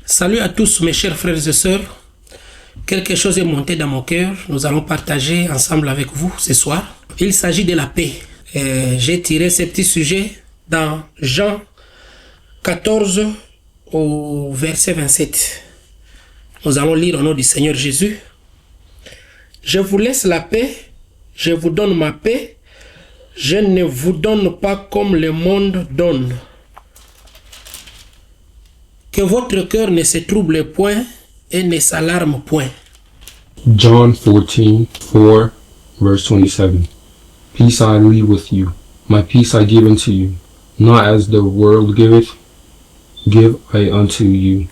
Salut à tous mes chers frères et sœurs. Quelque chose est monté dans mon cœur. Nous allons partager ensemble avec vous ce soir. Il s'agit de la paix. J'ai tiré ce petit sujet dans Jean 14 au verset 27. Nous allons lire au nom du Seigneur Jésus. Je vous laisse la paix, je vous donne ma paix. Je ne vous donne pas comme le monde donne. Que votre cœur ne se trouble point et ne s'alarme point. John 14:4, verse 27. Peace I leave with you, my peace I give unto you. Not as the world giveth, give I unto you.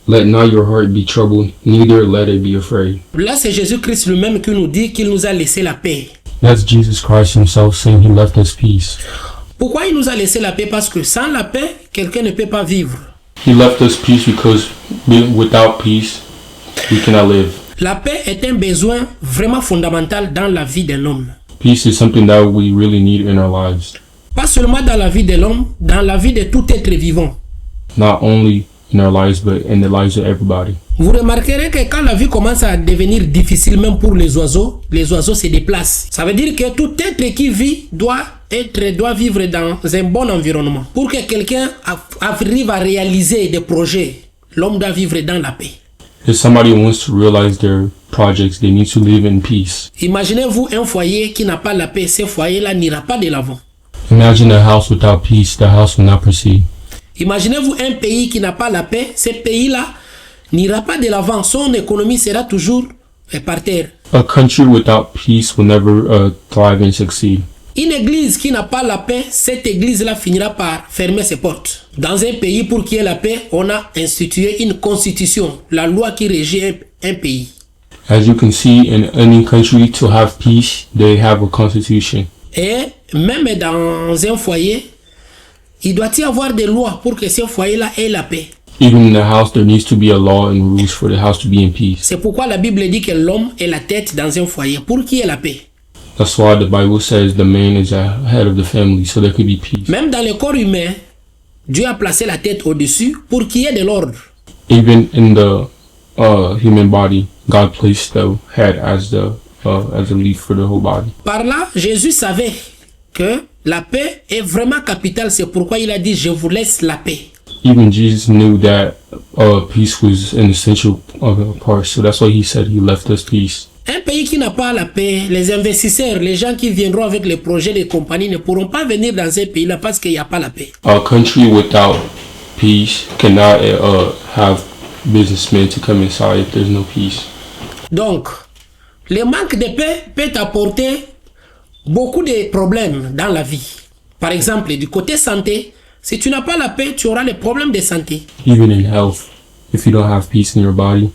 Let not your heart be troubled, neither let it be afraid. Là, c'est Jésus-Christ lui-même qui nous dit qu'il nous a laissé la paix. That's Jesus Christ himself saying he left us peace. Pourquoi il nous a laissé la paix? Parce que sans la paix, quelqu'un ne peut pas vivre. He left us peace because without peace, we cannot live. La paix est un besoin vraiment fondamental dans la vie de l'homme. Peace is something that we really need in our lives. Pas seulement dans la vie de l'homme, dans la vie de tout être vivant. Not only in our lives, but in the lives of everybody. Vous remarquerez que quand la vie commence à devenir difficile même pour les oiseaux se déplacent. Ça veut dire que tout être qui vit doit vivre dans un bon environnement. Pour que quelqu'un arrive à réaliser des projets, l'homme doit vivre dans la paix. If somebody wants to realize their projects, they need to live in peace. Imaginez-vous un foyer qui n'a pas la paix, ce foyer-là n'ira pas de l'avant. Imagine a house without peace, the house will not proceed. Imaginez-vous un pays qui n'a pas la paix, ce pays-là n'ira pas de l'avant, son économie sera toujours par terre. A country without peace will never thrive and succeed. Une église qui n'a pas la paix, cette église-là finira par fermer ses portes. Dans un pays, pour qu'il y ait la paix, on a institué une constitution, la loi qui régit un pays. As you can see, in any country, to have peace, they have a constitution. Et même dans un foyer, il doit y avoir des lois pour que ce foyer-là ait la paix. Even in the house, there needs to be a law and rules for the house to be in peace. C'est pourquoi la Bible dit que l'homme est la tête dans un foyer, pour qu'il y ait la paix. That's why the Bible says the man is the head of the family, so there could be peace. Même dans le corps humain, Dieu a placé la tête au-dessus pour qu'il y ait de l'ordre. Even in the human body, God placed the head as the lead for the whole body. Par là, Jésus savait que la paix est vraiment capitale. C'est pourquoi il a dit, je vous laisse la paix. Even Jesus knew that peace was an essential part, so that's why he said he left us peace. Un pays qui n'a pas la paix, les investisseurs, les gens qui viendront avec les projets des compagnies ne pourront pas venir dans ce pays-là parce qu'il n'y a pas la paix. A country without peace cannot have businessmen to come inside if there's no peace. Donc, le manque de paix peut apporter beaucoup de problèmes dans la vie. Par exemple, du côté santé, si tu n'as pas la paix, tu auras les problèmes de santé. Even in health, if you don't have peace in your body,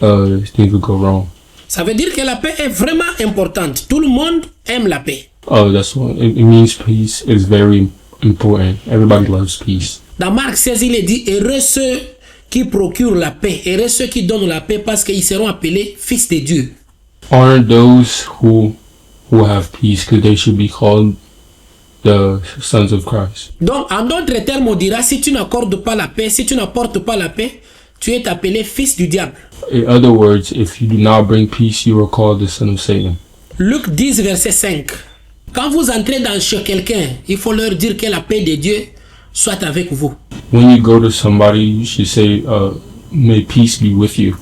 things will go wrong. Ça veut dire que la paix est vraiment importante. Tout le monde aime la paix. That's what it means. Peace is very important. Everybody loves peace. Dans Marc 16, il est dit, heureux ceux qui procurent la paix, heureux ceux qui donnent la paix parce qu'ils seront appelés fils de Dieu. Aren't those who have peace, because they should be called the sons of Christ. Donc, en d'autres termes, on dira, si tu n'accordes pas la paix, si tu n'apportes pas la paix, tu es appelé fils du diable. In other words, if you do not bring peace, you are called the son of Satan. Luc 10, verset 5. Quand vous entrez chez quelqu'un, il faut leur dire que la paix de Dieu soit avec vous. When you go to somebody, you should say, may peace be with you.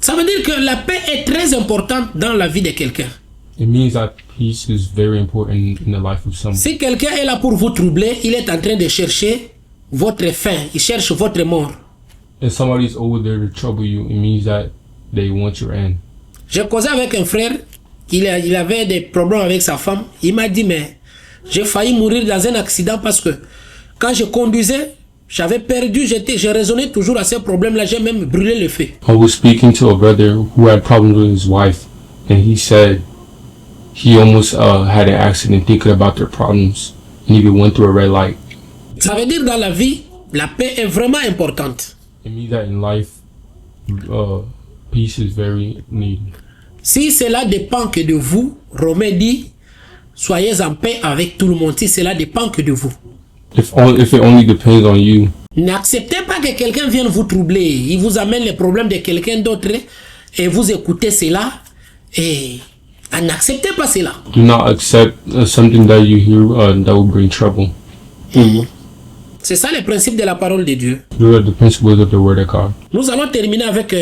Ça veut dire que la paix est très importante dans la vie de quelqu'un. It means that peace is very important in the life of someone. Si quelqu'un est là pour vous troubler, il est en train de chercher votre fin, il cherche votre mort. If somebody's over there to trouble you, it means that they want your end. J'ai causé avec un frère, il avait des problèmes avec sa femme. Il m'a dit, mais j'ai failli mourir dans un accident parce que quand je conduisais, j'avais perdu, je raisonnais toujours à ces problèmes-là, j'ai même brûlé le feu. I was speaking to a brother who had problems with his wife, and he said he almost had an accident thinking about their problems, and even went through a red light. Ça veut dire dans la vie, la paix est vraiment importante. It means that in life, peace is very needed. Si cela dépend que de vous, Romain dit, soyez en paix avec tout le monde. Si cela dépend que de vous. If it only depends on you, N'acceptez pas que quelqu'un vienne vous troubler. Il vous amène les problèmes de quelqu'un d'autre et vous écoutez cela et n'acceptez pas cela. Do not accept something that you hear that will bring trouble. C'est ça le principe de la parole de Dieu. Those are the principles of the Word of God. Nous allons terminer avec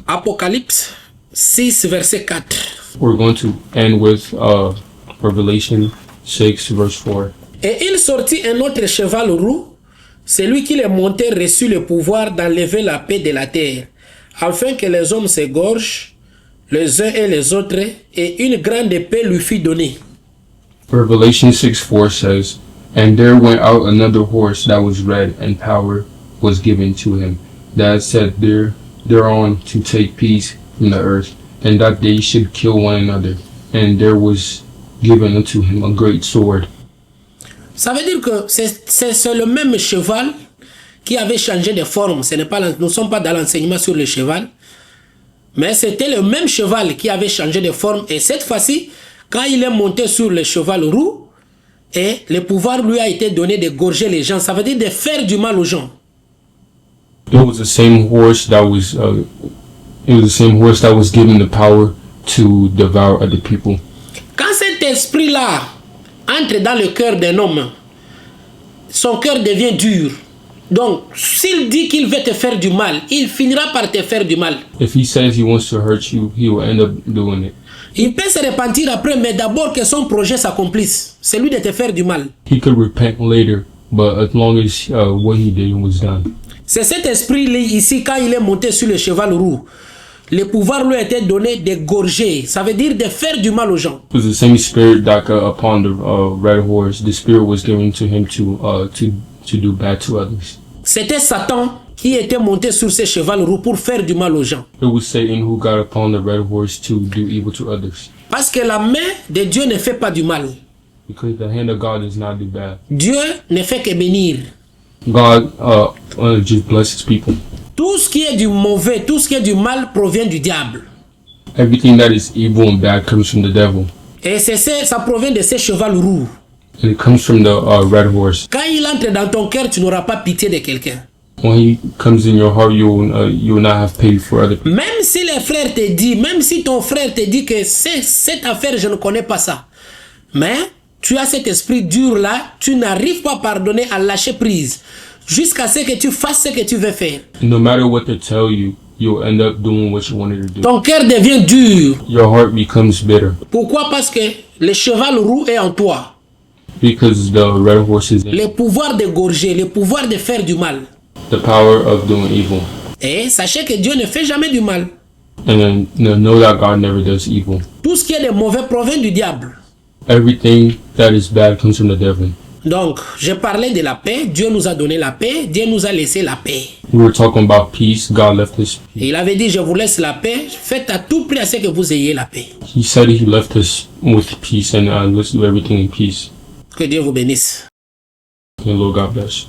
Apocalypse 6, verset 4. We're going to end with Revelation 6, verse 4. Et il sortit un autre cheval roux. Celui qui les montait reçut le pouvoir d'enlever la paix de la terre, afin que les hommes s'égorgent les uns et les autres, et une grande paix lui fut donnée. Revelation 6:4 says, "And there went out another horse that was red, and power was given to him, that said thereon to take peace from the earth, and that they should kill one another. And there was given unto him a great sword." Ça veut dire que c'est le même cheval qui avait changé de forme. Nous ne sommes pas dans l'enseignement sur le cheval, mais c'était le même cheval qui avait changé de forme. Et cette fois-ci, quand il est monté sur le cheval roux, et le pouvoir lui a été donné de gorger les gens. Ça veut dire de faire du mal aux gens. It was the same horse that was given the power to devour other people. Quand cet esprit-là entre dans le cœur d'un homme, son cœur devient dur. Donc, s'il dit qu'il veut te faire du mal, il finira par te faire du mal. If he says he wants to hurt you, he will end up doing it. Il peut se repentir après, mais d'abord que son projet s'accomplisse. C'est lui de te faire du mal. He could repent later, but as long as what he did was done. C'est cet esprit-là ici, quand il est monté sur le cheval roux, le pouvoir lui a été donné d'égorger. Ça veut dire de faire du mal aux gens. It was the same spirit that upon the red horse, the spirit was given to him to do bad to others. C'était Satan qui était monté sur ce cheval roux pour faire du mal aux gens. It was Satan who got upon the red horse to do evil to others. Parce que la main de Dieu ne fait pas du mal. Because the hand of God does not do bad. Dieu ne fait que bénir. God just blesses people. Tout ce qui est du mauvais, tout ce qui est du mal provient du diable. Everything that is evil and bad comes from the devil. Et ça provient de ce cheval roux. And it comes from the red horse. Quand il entre dans ton cœur, tu n'auras pas pitié de quelqu'un. When he comes in your heart, you will not have pity for other people. Même si les frères te disent, même si ton frère te dit que cette affaire, je ne connais pas ça. Mais tu as cet esprit dur là, tu n'arrives pas à pardonner, à lâcher prise. Jusqu'à ce que tu fasses ce que tu veux faire. No matter what they tell you, you'll end up doing what you wanted to do. Ton cœur devient dur. Your heart becomes bitter. Pourquoi? Parce que le cheval roux est en toi. Because the red horse is in Le pouvoir d'égorger, le pouvoir de faire du mal. the power of doing evil. Et sachez que Dieu ne fait jamais du mal. And then know that God never does evil. Tout ce qui est de mauvais provient du diable. Everything that is bad comes from the devil. Donc, j'ai parlé de la paix. Dieu nous a donné la paix. Dieu nous a laissé la paix. We were talking about peace. God left us. Et il avait dit, je vous laisse la paix. Faites à tout prix à ce que vous ayez la paix. He said he left us with peace, and let's do everything in peace. Que Dieu vous bénisse. And Lord God bless.